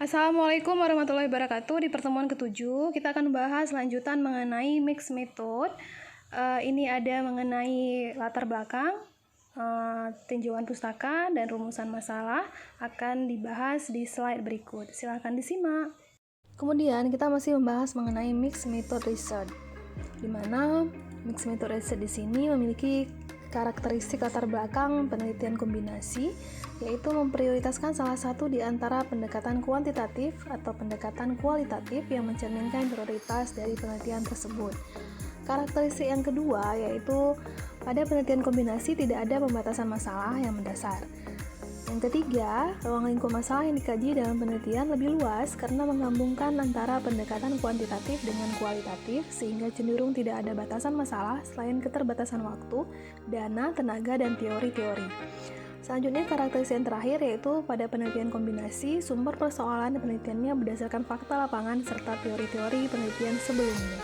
Assalamualaikum warahmatullahi wabarakatuh. Di pertemuan ke-7 kita akan membahas lanjutan mengenai mixed method. Ini ada mengenai latar belakang, tinjauan pustaka, dan rumusan masalah akan dibahas di slide berikut. Silahkan disimak. Kemudian kita masih membahas mengenai mixed method research, di mana mixed method research di sini memiliki karakteristik latar belakang penelitian kombinasi, yaitu memprioritaskan salah satu di antara pendekatan kuantitatif atau pendekatan kualitatif yang mencerminkan prioritas dari penelitian tersebut. Karakteristik yang kedua yaitu pada penelitian kombinasi tidak ada pembatasan masalah yang mendasar. Yang ketiga, ruang lingkup masalah yang dikaji dalam penelitian lebih luas karena menggabungkan antara pendekatan kuantitatif dengan kualitatif sehingga cenderung tidak ada batasan masalah selain keterbatasan waktu, dana, tenaga, dan teori-teori. Selanjutnya, karakteristik yang terakhir yaitu pada penelitian kombinasi, sumber persoalan penelitiannya berdasarkan fakta lapangan serta teori-teori penelitian sebelumnya.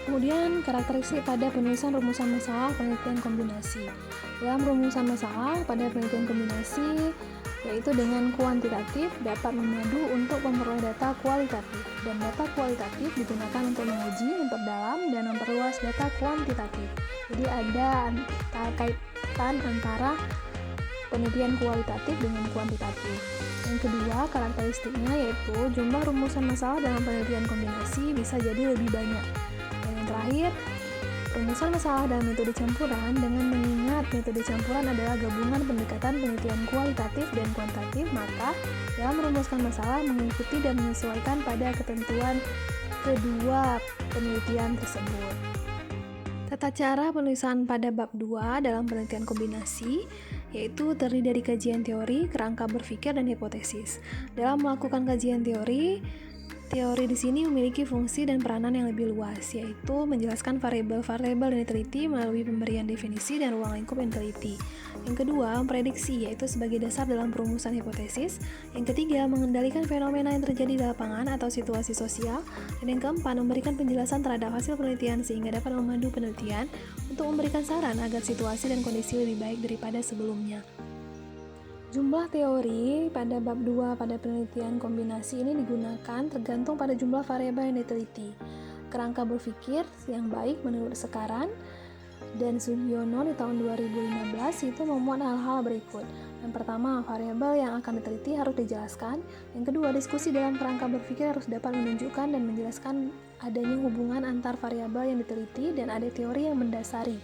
Kemudian, karakteristik pada penulisan rumusan masalah penelitian kombinasi. Dalam rumusan masalah pada penelitian kombinasi, yaitu dengan kuantitatif dapat memadu untuk memperoleh data kualitatif, dan data kualitatif digunakan untuk menguji, memperdalam, dan memperluas data kuantitatif. Jadi ada kaitan antara penelitian kualitatif dengan kuantitatif. Yang kedua, karakteristiknya yaitu jumlah rumusan masalah dalam penelitian kombinasi bisa jadi lebih banyak. Dan yang terakhir, rumusan masalah dalam metode campuran dengan mengingat metode campuran adalah gabungan pendekatan penelitian kualitatif dan kuantitatif, maka dalam merumuskan masalah mengikuti dan menyesuaikan pada ketentuan kedua penelitian tersebut. Tata cara penulisan pada bab 2 dalam penelitian kombinasi yaitu terdiri dari kajian teori, kerangka berpikir, dan hipotesis. Dalam melakukan kajian teori di sini memiliki fungsi dan peranan yang lebih luas, yaitu menjelaskan variabel-variabel yang diteliti melalui pemberian definisi dan ruang lingkup yang diteliti. Yang kedua, memprediksi, yaitu sebagai dasar dalam perumusan hipotesis. Yang ketiga, mengendalikan fenomena yang terjadi di lapangan atau situasi sosial. Dan yang keempat, memberikan penjelasan terhadap hasil penelitian sehingga dapat memandu penelitian untuk memberikan saran agar situasi dan kondisi lebih baik daripada sebelumnya. Jumlah teori pada bab 2 pada penelitian kombinasi ini digunakan tergantung pada jumlah variabel yang diteliti. Kerangka berpikir yang baik menurut Sekaran dan Sugiono di tahun 2015 itu memuat hal-hal berikut. Yang pertama, variabel yang akan diteliti harus dijelaskan. Yang kedua, diskusi dalam kerangka berpikir harus dapat menunjukkan dan menjelaskan adanya hubungan antar variabel yang diteliti dan ada teori yang mendasari.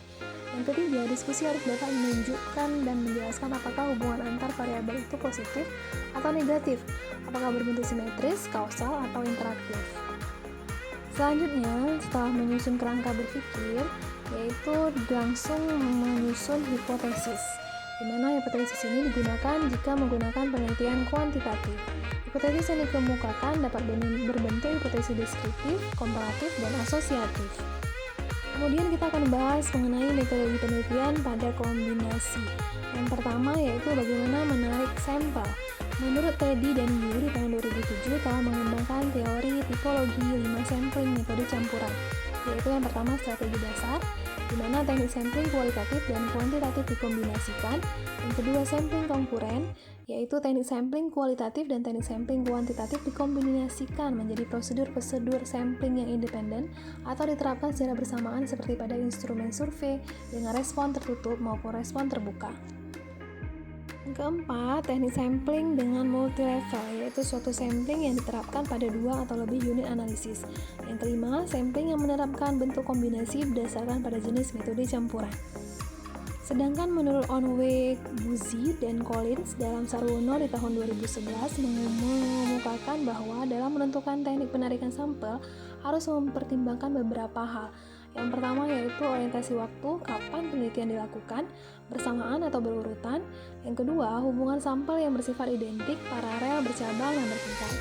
Yang ketiga, diskusi harus dapat menunjukkan dan menjelaskan apakah hubungan antar variabel itu positif atau negatif, apakah berbentuk simetris, kausal, atau interaktif. Selanjutnya, setelah menyusun kerangka berpikir, yaitu langsung menyusun hipotesis, di mana hipotesis ini digunakan jika menggunakan penelitian kuantitatif. Hipotesis yang dikemukakan dapat berbentuk hipotesis deskriptif, komparatif, dan asosiatif. Kemudian kita akan bahas mengenai metodologi penelitian pada kombinasi. Yang pertama yaitu bagaimana menarik sampel. Menurut Teddy dan Yu di tahun 2007 telah mengembangkan teori tipologi 5 sampling metode campuran, yaitu yang pertama strategi dasar, di mana teknik sampling kualitatif dan kuantitatif dikombinasikan. Yang kedua, sampling konkuren, yaitu teknik sampling kualitatif dan teknik sampling kuantitatif dikombinasikan menjadi prosedur-prosedur sampling yang independen atau diterapkan secara bersamaan seperti pada instrumen survei dengan respon tertutup maupun respon terbuka. Yang keempat, teknik sampling dengan multi-level, yaitu suatu sampling yang diterapkan pada 2 atau lebih unit analisis. Yang kelima, sampling yang menerapkan bentuk kombinasi berdasarkan pada jenis metode campuran. Sedangkan menurut Onwe, Buzi, dan Collins dalam Sarwono di tahun 2011 mengemukakan bahwa dalam menentukan teknik penarikan sampel harus mempertimbangkan beberapa hal. Yang pertama yaitu orientasi waktu, kapan penelitian dilakukan, bersamaan atau berurutan. Yang kedua, hubungan sampel yang bersifat identik, paralel, bercabang, dan bertingkat.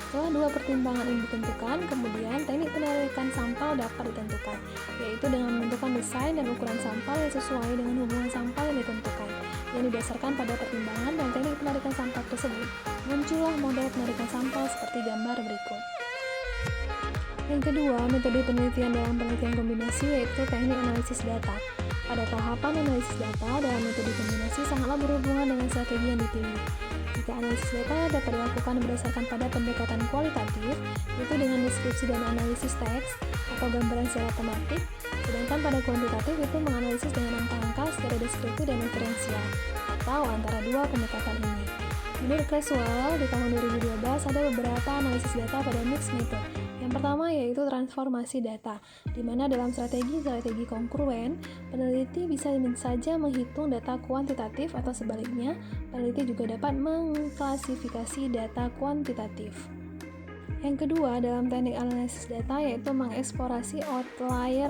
Setelah 2 pertimbangan ini ditentukan, kemudian teknik penarikan sampel dapat ditentukan, yaitu dengan menentukan desain dan ukuran sampel yang sesuai dengan hubungan sampel yang ditentukan, yang didasarkan pada pertimbangan dan teknik penarikan sampel tersebut. Muncullah model penarikan sampel seperti gambar berikut. Yang kedua, metode penelitian dalam penelitian kombinasi yaitu teknik analisis data. Pada tahapan analisis data dalam metode kombinasi sangatlah berhubungan dengan strategi yang dipilih. Jika analisis data dapat dilakukan berdasarkan pada pendekatan kualitatif, yaitu dengan deskripsi dan analisis teks atau gambaran secara tematik, sedangkan pada kuantitatif itu menganalisis dengan angka-angka secara deskriptif dan referensial, atau antara dua pendekatan ini. Menurut Creswell, di tahun 2012 ada beberapa analisis data pada mixed method. Yang pertama yaitu transformasi data, di mana dalam strategi kongruen, peneliti bisa saja menghitung data kuantitatif atau sebaliknya, peneliti juga dapat mengklasifikasi data kuantitatif. Yang kedua, dalam teknik analisis data yaitu mengeksplorasi outlier,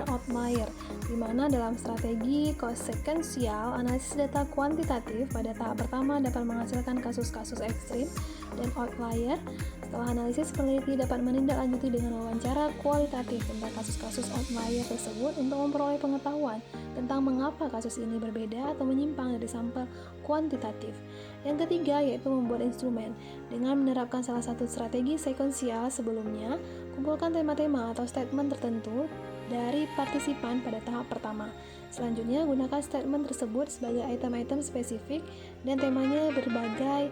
di mana dalam strategi sekuensial, analisis data kuantitatif pada tahap pertama dapat menghasilkan kasus-kasus ekstrim dan outlier. Setelah analisis, peneliti dapat menindaklanjuti dengan wawancara kualitatif tentang kasus-kasus outlier tersebut untuk memperoleh pengetahuan tentang mengapa kasus ini berbeda atau menyimpang dari sampel kuantitatif. Yang ketiga yaitu membuat instrumen. Dengan menerapkan salah satu strategi sekuensial sebelumnya, kumpulkan tema-tema atau statement tertentu dari partisipan pada tahap pertama. Selanjutnya, gunakan statement tersebut sebagai item-item spesifik dan temanya berbagai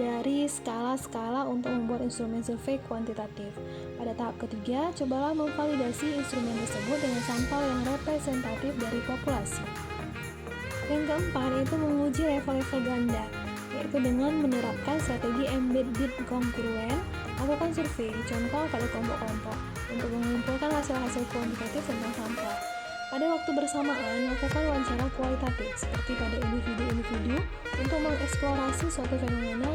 dari skala-skala untuk membuat instrumen survei kuantitatif. Pada tahap ketiga, cobalah memvalidasi instrumen tersebut dengan sampel yang representatif dari populasi. Yang keempat yaitu menguji level-level ganda, yaitu dengan menerapkan strategi embedded kongruen, lakukan survei, contoh pada kelompok-kelompok, untuk mengumpulkan hasil-hasil kuantitatif tentang sampel. Pada waktu bersamaan, lakukan wawancara kualitatif, seperti pada individu-individu, untuk mengeksplorasi suatu fenomena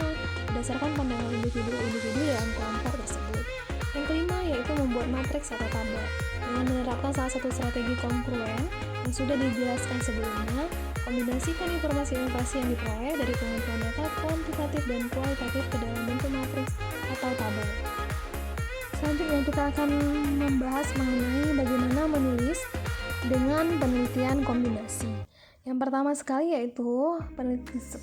berdasarkan pandangan individu-individu dalam kelompok tersebut. Yang kelima yaitu membuat matriks atau tabel. Dengan menerapkan salah satu strategi kongruen yang sudah dijelaskan sebelumnya, kombinasikan informasi-informasi yang diperoleh dari pengumpulan data kuantitatif dan kualitatif ke dalam bentuk matriks atau tabel. Selanjutnya kita akan membahas mengenai bagaimana menulis dengan penelitian kombinasi. Yang pertama sekali yaitu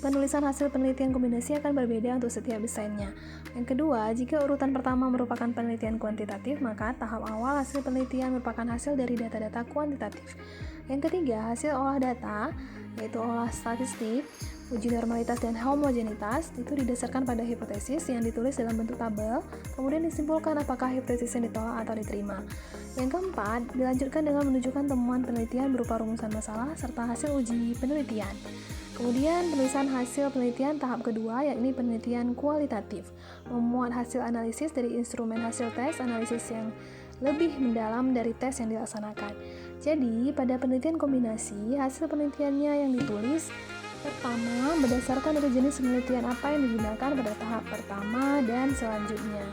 penulisan hasil penelitian kombinasi akan berbeda untuk setiap desainnya. Yang kedua, jika urutan pertama merupakan penelitian kuantitatif, maka tahap awal hasil penelitian merupakan hasil dari data-data kuantitatif. Yang ketiga, hasil olah data, yaitu olah statistik, uji normalitas dan homogenitas, itu didasarkan pada hipotesis yang ditulis dalam bentuk tabel, kemudian disimpulkan apakah hipotesis yang ditolak atau diterima. Yang keempat, dilanjutkan dengan menunjukkan temuan penelitian berupa rumusan masalah serta hasil uji penelitian. Kemudian penulisan hasil penelitian tahap kedua yakni penelitian kualitatif, memuat hasil analisis dari instrumen hasil tes analisis yang lebih mendalam dari tes yang dilaksanakan. Jadi, pada penelitian kombinasi, hasil penelitiannya yang ditulis pertama berdasarkan dari jenis penelitian apa yang digunakan pada tahap pertama dan selanjutnya.